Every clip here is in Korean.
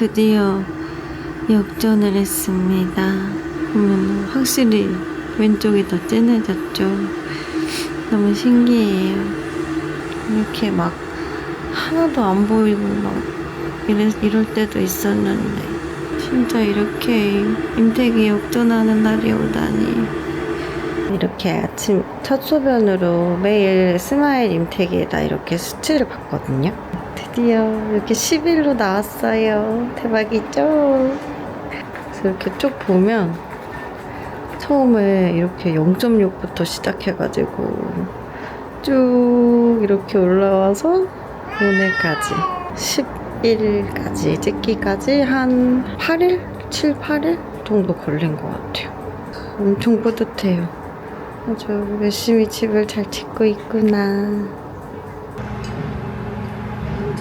드디어 역전을 했습니다. 확실히 왼쪽이 더 진해졌죠. 너무 신기해요. 이렇게 막 하나도 안 보이고 막 이럴 때도 있었는데 진짜 이렇게 임택이 역전하는 날이 오다니. 이렇게 아침 첫 소변으로 매일 스마일 임택에다 이렇게 수치를 봤거든요. 드디어 이렇게 10일로 나왔어요. 대박이죠? 그래서 이렇게 쭉 보면 처음에 이렇게 0.6부터 시작해가지고 쭉 이렇게 올라와서 오늘까지 10일까지 찍기까지 한 8일? 7, 8일 정도 걸린 것 같아요. 엄청 뿌듯해요. 아주 열심히 집을 잘 짓고 있구나.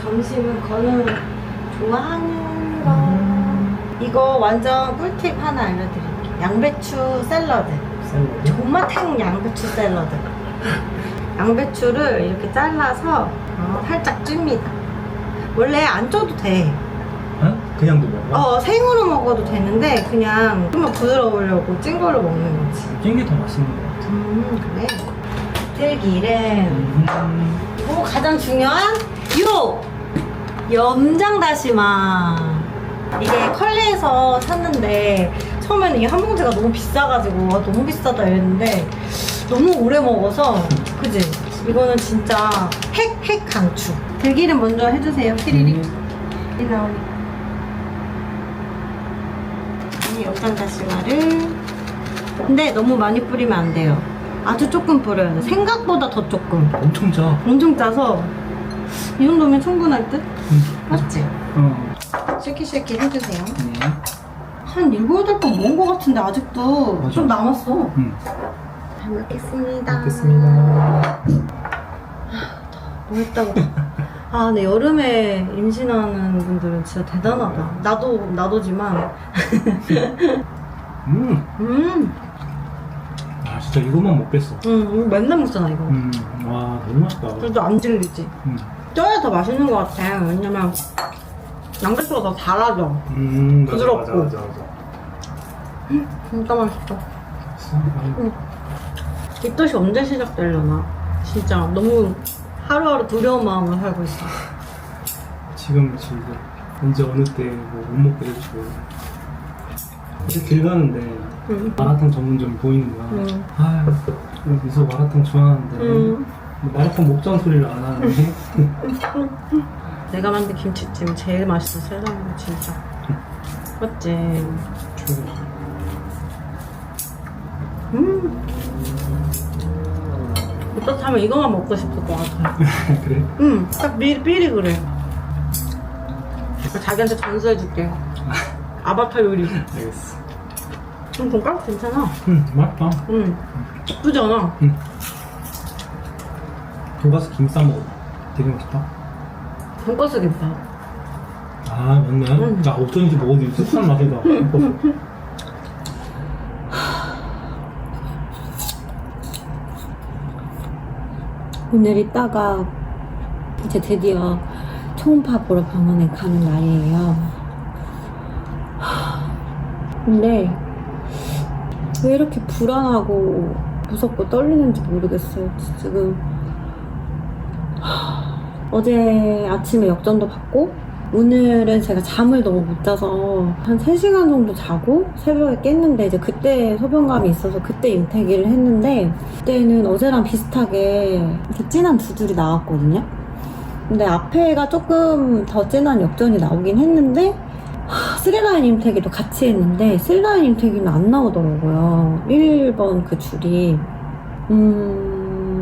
점심은 건우 좋아하는 거. 이거 완전 꿀팁 하나 알려드릴게요. 양배추 샐러드. 조마탱 양배추 샐러드. 양배추를 이렇게 잘라서 살짝 찝니다. 원래 안 쪄도 돼. 어? 그냥도 먹어? 생으로 먹어도 되는데 그냥 좀 부드러우려고 찐 걸로 먹는 거지. 찐 게 더 맛있는 것 같아. 그래. 들기름. 그리고 가장 중요한 염장 다시마. 이게 컬리에서 샀는데 처음에는 이게 한 봉지가 너무 비싸가지고 너무 비싸다 이랬는데 너무 오래 먹어서 그지? 이거는 진짜 핵 강추. 들기름 먼저 해주세요. 피리리. 이 나오니까. 이 염장 다시마를. 근데 너무 많이 뿌리면 안 돼요. 아주 조금 뿌려야 돼. 생각보다 더 조금. 엄청 짜. 엄청 짜서 이 정도면 충분할 듯? 맞지? 쉐키쉐키 해주세요. 한 7, 8번 먹은 것 같은데 아직도 맞아. 좀 남았어. 잘 먹겠습니다. 뭐 했다고. 근데 여름에 임신하는 분들은 진짜 대단하다. 나도지만. 진짜 이것만 먹겠어. 맨날 먹잖아 이거. 와, 너무 맛있다. 그래도 안 질리지. 쪄야 더 맛있는 것 같아. 왜냐면 양배추가 더 달아져. 부드럽고. 맞아. 진짜 맛있어. 입덧이 언제 시작되려나? 진짜 너무 하루하루 두려운 마음으로 살고 있어. 지금 언제 어느 때 뭐 못 먹게 될지 몰라. 어제 길 가는데 마라탕 전문점이 보이는 거야. 미소 마라탕 좋아하는데 마라탕 먹자는 소리를 안 하는데. 내가 만든 김치찜 제일 맛있어. 세상에 진짜. 맞지? 어떻다면 이거만 먹고 싶을 것 같아. 그래? 딱 미리 그래. 자기한테 전수해줄게. 아바타 요리. 알겠어. 돈가스 괜찮아. 맛있다. 예쁘지 않아? 돈가스 김 싸 먹어. 되게 맛있다. 돈가스 김밥. 맞네. 나 어쩐지 먹어도 익숙한 맛이다. 오늘 이따가 이제 드디어 초음파 보러 병원에 가는 날이에요. 근데 왜 이렇게 불안하고 무섭고 떨리는지 모르겠어요. 지금 어제 아침에 역전도 받고 오늘은 제가 잠을 너무 못 자서 한 3시간 정도 자고 새벽에 깼는데 이제 그때 소변감이 있어서 그때 임태기를 했는데 그때는 어제랑 비슷하게 이렇게 진한 두 줄이 나왔거든요. 근데 앞에가 조금 더 진한 역전이 나오긴 했는데 3라인 임태기도 같이 했는데 3라인 임태기는 안 나오더라고요. 1번 그 줄이.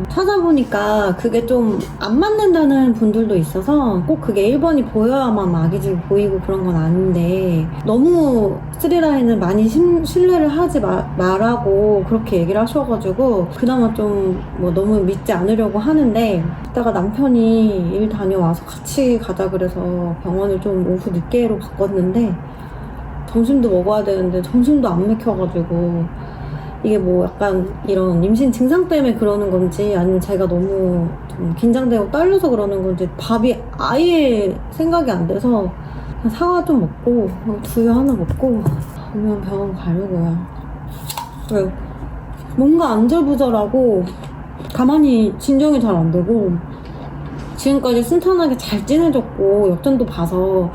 찾아보니까 그게 좀 안 맞는다는 분들도 있어서 꼭 그게 1번이 보여야만 아기집이 보이고 그런 건 아닌데 너무 3라인을 많이 신뢰를 하지 말라고 그렇게 얘기를 하셔가지고 그나마 좀 뭐 너무 믿지 않으려고 하는데 이따가 남편이 일 다녀와서 같이 가자 그래서 병원을 좀 오후 늦게로 바꿨는데 점심도 먹어야 되는데 점심도 안 먹혀가지고 이게 뭐 약간 이런 임신 증상 때문에 그러는 건지 아니면 제가 너무 좀 긴장되고 떨려서 그러는 건지 밥이 아예 생각이 안 돼서 사과 좀 먹고 두유 하나 먹고 오면 병원 가려고요. 왜? 뭔가 안절부절하고 가만히 진정이 잘 안 되고 지금까지 순탄하게 잘 지내줬고 역전도 봐서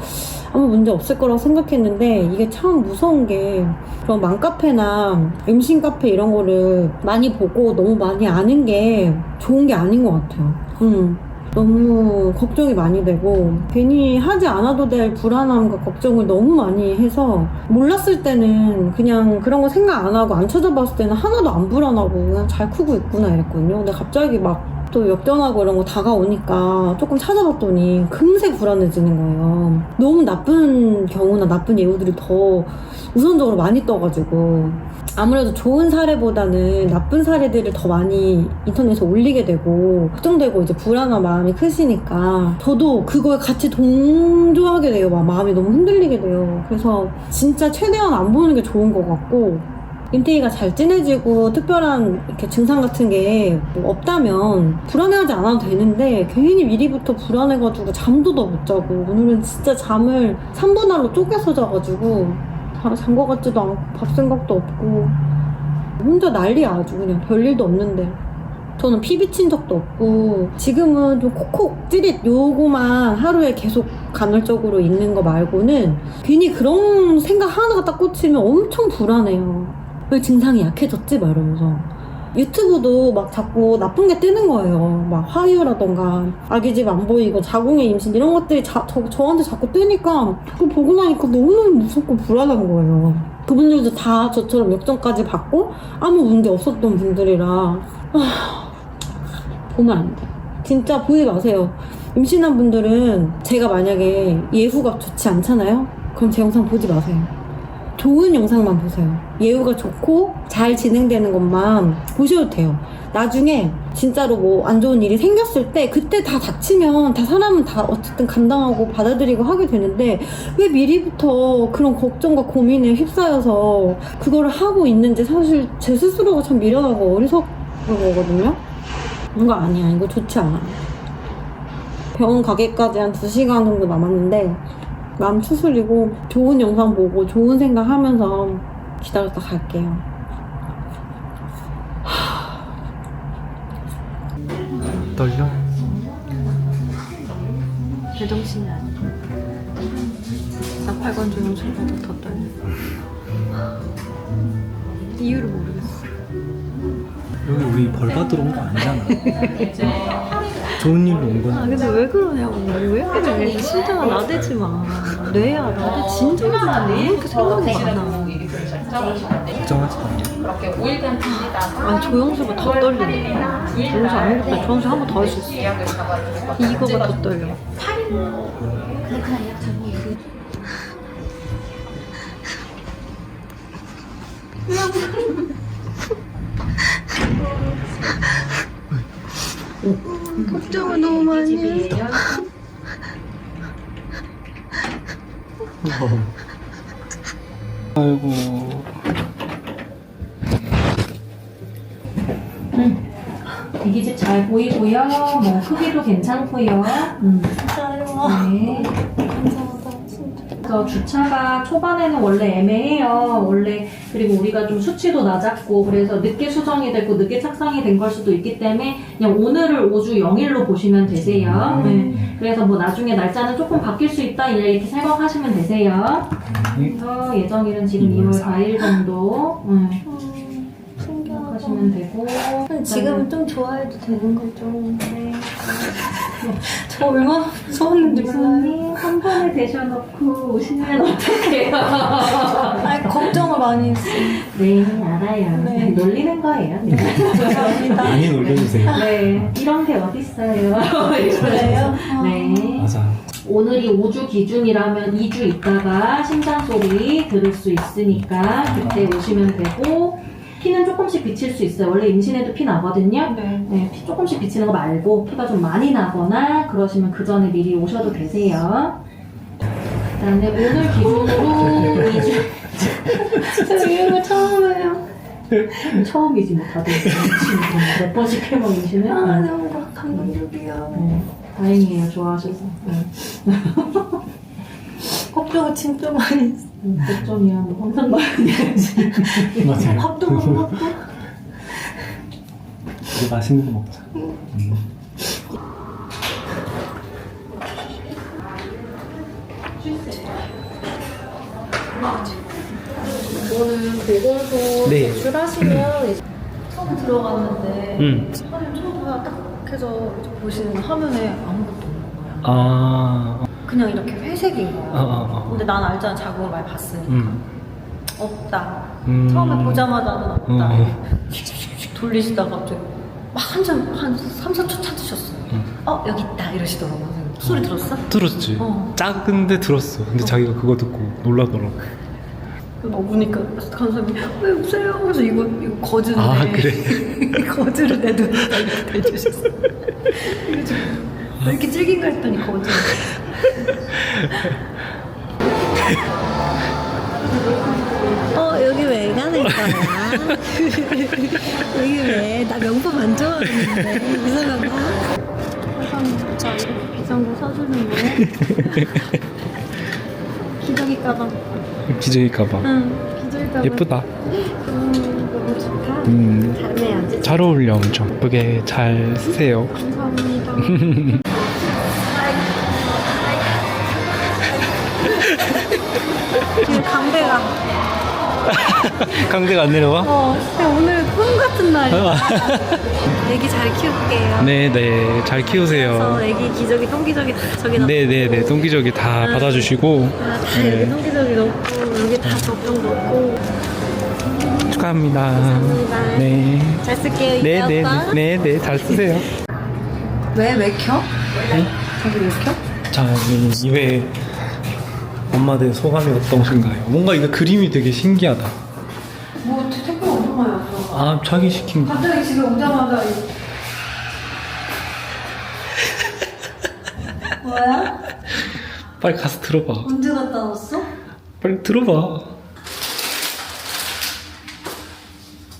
아무 문제 없을 거라고 생각했는데 이게 참 무서운 게 그런 맘카페나 임신 카페 이런 거를 많이 보고 너무 많이 아는 게 좋은 게 아닌 것 같아요. 너무 걱정이 많이 되고 괜히 하지 않아도 될 불안함과 걱정을 너무 많이 해서 몰랐을 때는 그냥 그런 거 생각 안 하고 안 찾아봤을 때는 하나도 안 불안하고 그냥 잘 크고 있구나 이랬거든요. 근데 갑자기 막 또 역전하고 이런 거 다가오니까 조금 찾아봤더니 금세 불안해지는 거예요. 너무 나쁜 경우나 나쁜 예우들이 더 우선적으로 많이 떠가지고 아무래도 좋은 사례보다는 나쁜 사례들을 더 많이 인터넷에 올리게 되고 걱정되고 이제 불안한 마음이 크시니까 저도 그거에 같이 동조하게 돼요. 막 마음이 너무 흔들리게 돼요. 그래서 진짜 최대한 안 보는 게 좋은 것 같고 임태희가 잘 지내지고 특별한 이렇게 증상 같은 게 뭐 없다면 불안해하지 않아도 되는데 괜히 미리부터 불안해가지고 잠도 더 못 자고 오늘은 진짜 잠을 3분할로 쪼개서 자가지고 잔 것 같지도 않고 밥 생각도 없고 혼자 난리야 아주 그냥 별일도 없는데 저는 피 비친 적도 없고 지금은 좀 콕콕 찌릿 요거만 하루에 계속 간헐적으로 있는 거 말고는 괜히 그런 생각 하나가 딱 꽂히면 엄청 불안해요. 왜 증상이 약해졌지? 막 이러면서 유튜브도 막 자꾸 나쁜 게 뜨는 거예요. 막 화유라던가 아기집 안 보이고 자궁의 임신 이런 것들이 저한테 자꾸 뜨니까 그거 보고 나니까 너무너무 무섭고 불안한 거예요. 그분들도 다 저처럼 역전까지 받고 아무 문제 없었던 분들이라 보면 안 돼. 진짜 보지 마세요. 임신한 분들은 제가 만약에 예후가 좋지 않잖아요? 그럼 제 영상 보지 마세요. 좋은 영상만 보세요. 예후가 좋고 잘 진행되는 것만 보셔도 돼요. 나중에 진짜로 뭐 안 좋은 일이 생겼을 때 그때 다 닥치면 다 사람은 다 어쨌든 감당하고 받아들이고 하게 되는데 왜 미리부터 그런 걱정과 고민에 휩싸여서 그거를 하고 있는지 사실 제 스스로가 참 미련하고 어리석은 거거든요. 이거 아니야. 이거 좋지 않아. 병원 가기까지 한 2시간 정도 남았는데 마음 추스리고 좋은 영상 보고 좋은 생각 하면서 기다렸다 갈게요. 떨려? 제정신이 아니야. 나팔관 조영철보다 더 떨려. 이유를 모르겠어. 여기 우리 벌 받으러 온 거 아니잖아. 좋은 일로 온 거야. 근데 왜 그러냐고. 왜 그래. 심장아 나대지 마. 뇌야 나대 진짜 좋은데 왜 이렇게 생각이 많아. 걱정하지 마. 아니 조영수가 더 떨리네. 조영수 아무것도 조영수 한 번 더 할 수 있어. 이거가 더 떨려. 걱정을 너무 많이 했어. 아이고. 애기집 잘 보이고요. 뭐 크기도 괜찮고요. 진짜요? 네. 감사하다 진짜. 그래서 주차가 초반에는 원래 애매해요. 원래 그리고 우리가 좀 수치도 낮았고 그래서 늦게 수정이 됐고 늦게 착상이 된 걸 수도 있기 때문에 그냥 오늘을 5주 0일로 보시면 되세요. 네. 그래서 뭐 나중에 날짜는 조금 바뀔 수 있다 이렇게 생각하시면 되세요. 그래서 예정일은 지금 2월 4일 정도 하시면 되고 지금은 좀 좋아해도 되는 거죠. 네. 저 얼마나 무서웠는지 몰라요. 손이 한 번에 대셔놓고 오시면 어떡해요? 아니, 걱정을 많이 했어요. 네, 알아요. 네. 놀리는 거예요. 네. 감사합니다. 많이 놀려주세요. 네, 이런 게 어딨어요. 그래요? 네. 맞아. 오늘이 5주 기준이라면 2주 있다가 심장 소리 들을 수 있으니까 그때 오시면 되고 피는 조금씩 비칠 수 있어요. 원래 임신해도 피 나거든요. 네. 네, 피 조금씩 비치는 거 말고 피가 좀 많이 나거나 그러시면 그 전에 미리 오셔도 되세요. 그다음에 오늘 기준으로 2주 진짜 이런 거 처음이에요. 처음이지 뭐 다들 몇 번씩 해먹 임신을. 아, 너무 감동적이야. 네, 다행이에요. 좋아하셔서. 네. 밥도 진짜 많이. 100점이야. 뭐 항상 말해야지. 맞아요. 밥도 못 먹고. 이제 맛있는 거 먹자. 이거는 보건소 네. 제출하시면 처음 들어갔는데 사진 처음 딱 해서 보시는 화면에 아무것도 없는 거야. 아, 그냥 이렇게 회색인 거야. 근데 난 알잖아. 자국을 많이 봤으니까. 없다. 처음에 보자마자는 없다. 돌리시다가 갑자기 막 한 3, 4초 찾으셨어. 여기 있다 이러시더라고. 선생님. 소리 들었어? 들었지. 작은데 들었어. 근데 자기가 그거 듣고 놀라더라고. 먹으니까 간사님이 왜 없어요? 그래서 이거 거즈인데. 아, 그래? 거즈를 내 눈에다 이렇게 대주셨어. 그래서 왜 이렇게 질긴가 했더니 거즈. 여기 왜 가는 거야? 여기 왜? 나 명품 안 좋아하는데 이상하다. 세상에 자 이렇게 비싼 거 사주는 거야? 기저귀 가방. 기저귀 가방. 응, 기저귀 가방. 예쁘다. 너무 좋다. 잘해야지. 잘 어울려 엄청. 예쁘게 잘 쓰세요. 감사합니다. 지금 강대가. 강대가 안 내려와? 오늘 꿈 같은 날이야. 애기 잘 키울게요. 네네, 잘 키우세요. 애기 기저귀, 똥기저귀 저기 넣고. 네네네, 똥기저귀 다 받아주시고. 다 여기 똥기저귀 넣고 여기 다 젖병 넣고. 축하합니다. 감사합니다. 네. 잘 쓸게요. 이제 네네, 아빠. 네네, 잘 쓰세요. 왜 켜? 응? 저기 왜 켜? 자, 이외에 엄마들 소감이 어떠신가요? 뭔가 이거 그림이 되게 신기하다. 뭐 택배 엄청 많이 왔어. 아, 자기 시킨 거. 갑자기 집에 오자마자 뭐야? 빨리 가서 들어봐. 언제 갔다 왔어? 빨리 들어봐.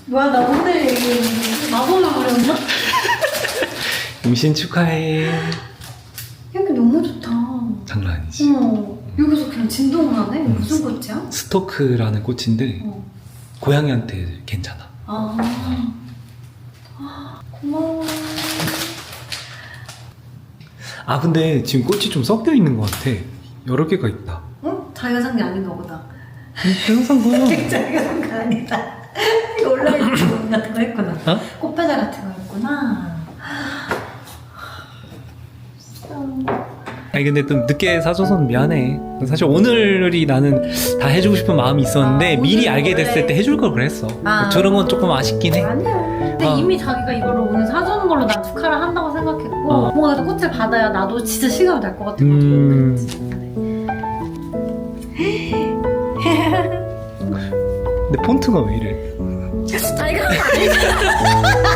뭐야 나 오늘 얘기 마법을 부렸나? 임신 축하해. 여기 너무 좋다. 장난 아니지. 여기서 그냥 진동을 하네? 무슨 꽃이야? 스토크라는 꽃인데 고양이한테 괜찮아. 고마워. 아, 근데 지금 꽃이 좀 섞여 있는 것 같아. 여러 개가 있다. 응? 자기가 산 게 아닌가 보다. 항상 봐. 자기가 산 게 아니다. 온라인 주문 같은 거 했구나. 어? 꽃배달 같은 거 했구나. 아니 근데 좀 늦게 사줘서 미안해. 사실 오늘이 나는 다 해주고 싶은 마음이 있었는데 미리 오늘 알게 됐을 원래- 때 해줄 걸 그랬어. 저런 건 조금 아쉽긴 해. 아니야. 근데 이미 자기가 이거를 오늘 사주는 걸로 난 축하를 한다고 생각했고 뭔가 꽃을 받아야 나도 진짜 실감이 날 것 같아가지고 근데 폰트가 왜 이래? 자기가 한 거 아니잖아.